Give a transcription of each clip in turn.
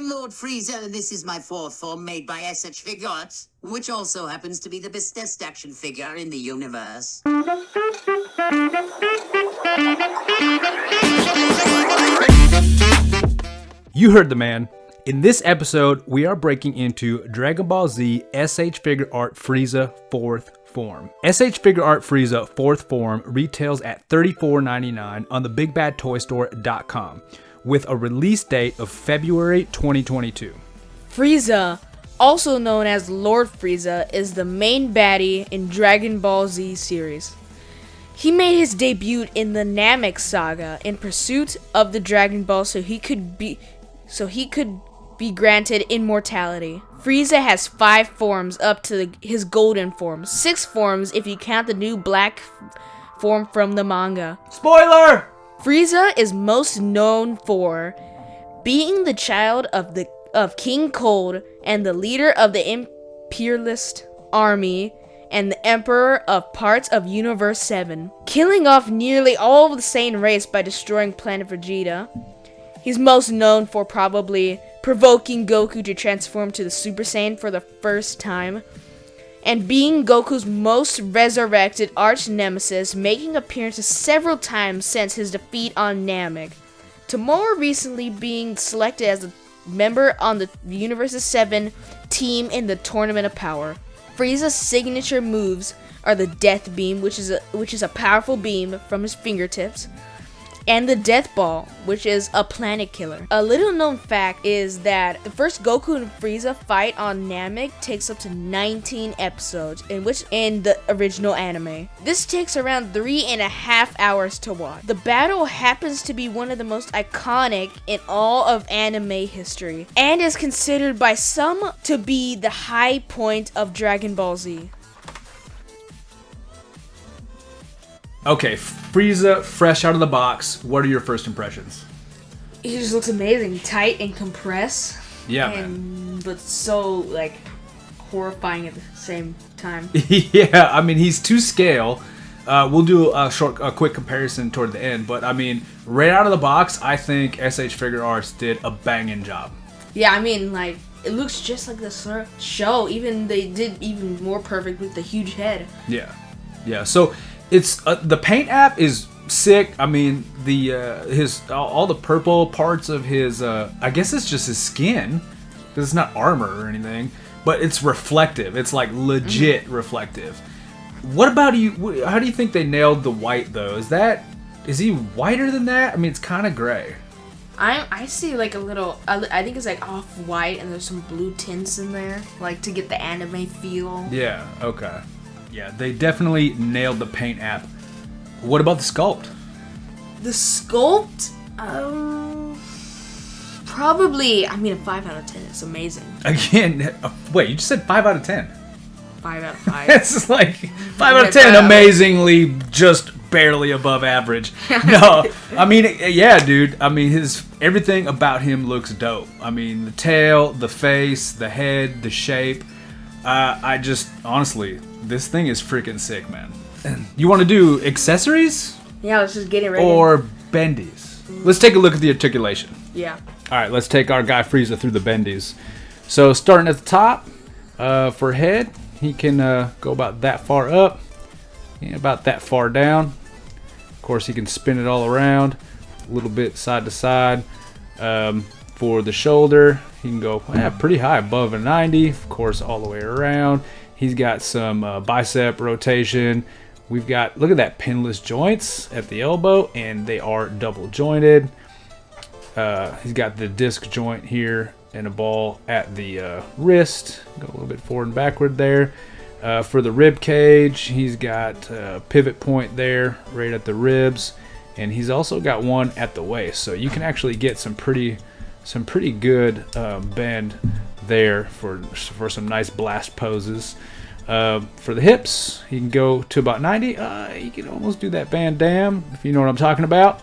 I'm Lord Frieza, and this is my fourth form made by S.H.Figuarts, which also happens to be the bestest action figure in the universe. You heard the man. In this episode, we are breaking into Dragon Ball Z S.H.Figuarts Frieza 4th form. S.H.Figuarts Frieza 4th form retails at $34.99 on the BigBadToyStore.com with a release date of February 2022. Frieza, also known as Lord Frieza, is the main baddie in Dragon Ball Z series. He made his debut in the Namek saga in pursuit of the Dragon Ball so he could be granted immortality. Frieza has 5 forms up to his golden form, 6 forms if you count the new black form from the manga. Spoiler! Frieza is most known for being the child of King Cold and the leader of the Imperialist Army and the Emperor of parts of Universe 7, killing off nearly all of the Saiyan race by destroying Planet Vegeta. He's most known for probably provoking Goku to transform to the Super Saiyan for the first time, and being Goku's most resurrected arch nemesis, making appearances several times since his defeat on Namek, to more recently being selected as a member on the Universe 7 team in the Tournament of Power. Frieza's signature moves are the Death Beam, which is a powerful beam from his fingertips, and the Death Ball, which is a planet killer. A little known fact is that the first Goku and Frieza fight on Namek takes up to 19 episodes, in the original anime. This takes around 3.5 hours to watch. The battle happens to be one of the most iconic in all of anime history, and is considered by some to be the high point of Dragon Ball Z. Okay, Frieza, fresh out of the box. What are your first impressions? He just looks amazing, tight and compressed. Yeah, man. But so horrifying at the same time. Yeah, I mean he's to scale. We'll do a quick comparison toward the end, but I mean right out of the box, I think S.H.Figuarts did a banging job. Yeah, I mean it looks just like the show. Even they did even more perfect with the huge head. Yeah. So. It's the paint app is sick. I mean all the purple parts of his I guess it's just his skin because it's not armor or anything, but it's reflective. It's like legit reflective. What about you? How do you think they nailed the white though? Is he whiter than that? I mean it's kind of gray. I see a little. I think it's off white and there's some blue tints in there to get the anime feel. Yeah. Okay. Yeah, they definitely nailed the paint app. What about the sculpt? The sculpt? Probably, a 5 out of 10. It's amazing. Again, wait, you just said 5 out of 10. 5 out of 5. It's 5 out of 10, amazingly just barely above average. No, yeah, dude. Everything about him looks dope. The tail, the face, the head, the shape. Honestly, this thing is freaking sick, man. You want to do accessories? Yeah, let's just get it ready. Or bendies? Let's take a look at the articulation. Yeah. All right, let's take our guy Frieza through the bendies. So starting at the top, for head, he can go about that far up and about that far down. Of course, he can spin it all around, a little bit side to side. For the shoulder, he can go pretty high, above a 90, of course, all the way around. He's got some bicep rotation. We've got, look at that, pinless joints at the elbow, and they are double jointed. He's got the disc joint here and a ball at the wrist. Go a little bit forward and backward there. For the rib cage, he's got a pivot point there, right at the ribs, and he's also got one at the waist. So you can actually get some pretty good bend there for some nice blast poses. For the hips, he can go to about 90. You can almost do that Van Damme, if you know what I'm talking about.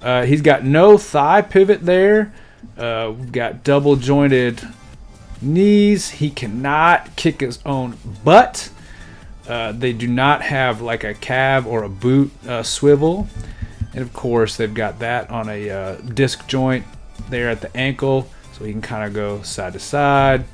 He's got no thigh pivot there. We've got double jointed knees. He cannot kick his own butt. They do not have a calf or a boot swivel. And of course, they've got that on a disc joint there at the ankle. So he can kind of go side to side.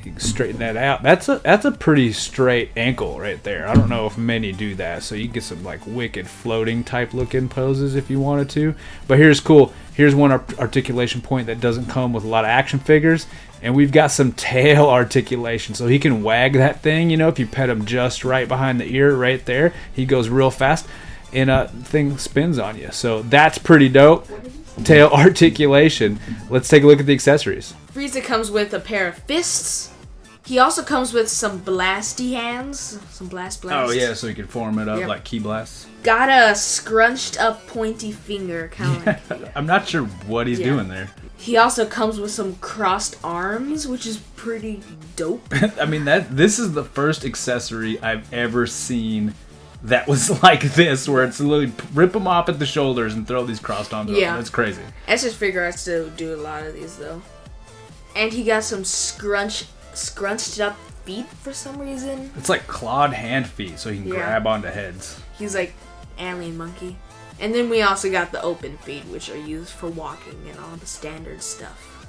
You can straighten that out. That's a pretty straight ankle right there. I don't know if many do that. So you can get some like wicked floating type looking poses if you wanted to. But here's cool. Here's one articulation point that doesn't come with a lot of action figures. And we've got some tail articulation. So he can wag that thing, you know, if you pet him just right behind the ear right there. He goes real fast and thing spins on you. So that's pretty dope. Tail articulation. Let's take a look at the accessories. Frieza comes with a pair of fists. He also comes with some blasty hands. Some blast. Oh yeah, so you can form it up like key blasts. Got a scrunched up pointy finger, kind of like. I'm not sure what he's doing there. He also comes with some crossed arms, which is pretty dope. I mean, this is the first accessory I've ever seen that was like this, where it's literally rip them off at the shoulders and throw these crossed arms over. That's crazy. S.H.Figuarts still do a lot of these, though. And he got some scrunched up feet for some reason. It's like clawed hand feet, so he can grab onto heads. He's like alien monkey. And then we also got the open feet, which are used for walking and all the standard stuff.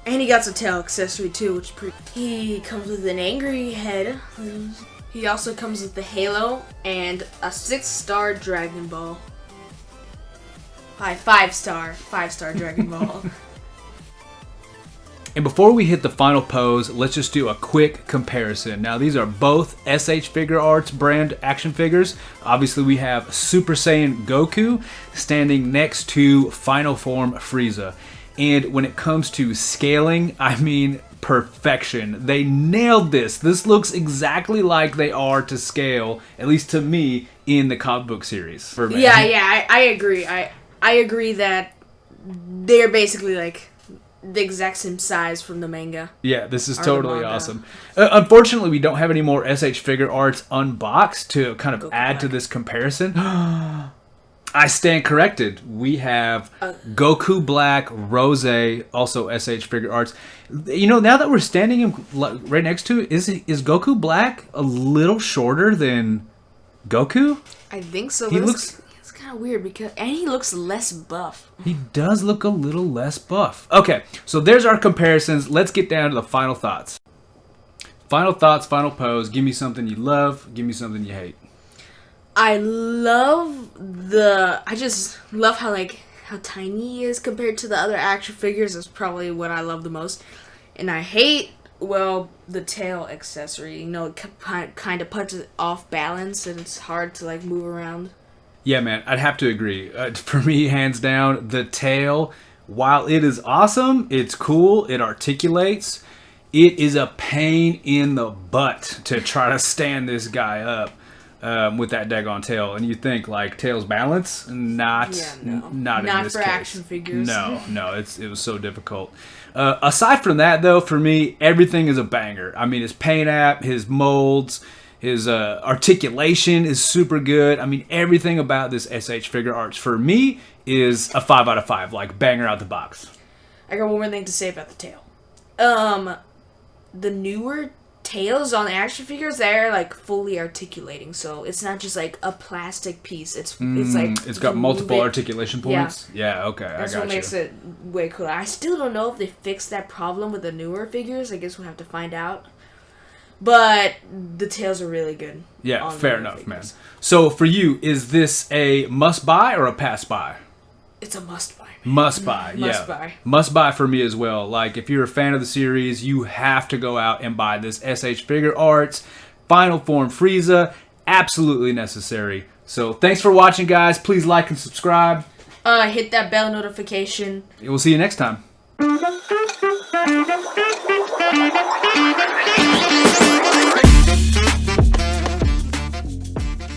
And he got some tail accessory too, which is pretty. He comes with an angry head. He also comes with the halo and a 6-star Dragon Ball. 5-star Dragon Ball. And before we hit the final pose, let's just do a quick comparison. Now, these are both S.H.Figuarts brand action figures. Obviously, we have Super Saiyan Goku standing next to Final Form Frieza. And when it comes to scaling, I mean perfection. They nailed this. This looks exactly like they are to scale, at least to me, in the comic book series. I agree. I agree that they're basically like the exact same size from the manga. Yeah, this is totally awesome. Unfortunately, we don't have any more S.H.Figuarts unboxed to kind of add to this comparison. I stand corrected. We have Goku Black, Rose, also S.H.Figuarts. You know, now that we're standing him right next to it, is Goku Black a little shorter than Goku? I think so. He looks... It's kind of weird and he looks less buff. He does look a little less buff. Okay, so there's our comparisons. Let's get down to the final thoughts. Final thoughts, final pose. Give me something you love. Give me something you hate. I just love how tiny he is compared to the other action figures. That's probably what I love the most. And I hate, well, the tail accessory. You know, it kind of puts it off balance and it's hard to like move around. Yeah, man, I'd have to agree. For me, hands down, the tail, while it is awesome, it's cool, it articulates, it is a pain in the butt to try to stand this guy up with that daggone tail. And you think, like, tail's balance? Not in this for case. Action figures. No, it was so difficult. Aside from that, though, for me, everything is a banger. I mean, his paint app, his molds, his articulation is super good. I mean, everything about this S.H.Figuarts for me is a 5 out of 5, like banger out the box. I got one more thing to say about the tail. The newer tails on the action figures, they're like fully articulating, so it's not just like a plastic piece. It's like it's got multiple articulation points. Yeah, okay, that's what makes it way cooler. I still don't know if they fixed that problem with the newer figures. I guess we'll have to find out. But the tails are really good. Yeah, fair enough, man. So for you, is this a must buy or a pass buy? It's a must buy. Must buy, yeah. Must buy. Must buy for me as well. Like, if you're a fan of the series, you have to go out and buy this S.H.Figuarts Final Form Frieza. Absolutely necessary. So thanks for watching, guys. Please like and subscribe. Hit that bell notification. We'll see you next time.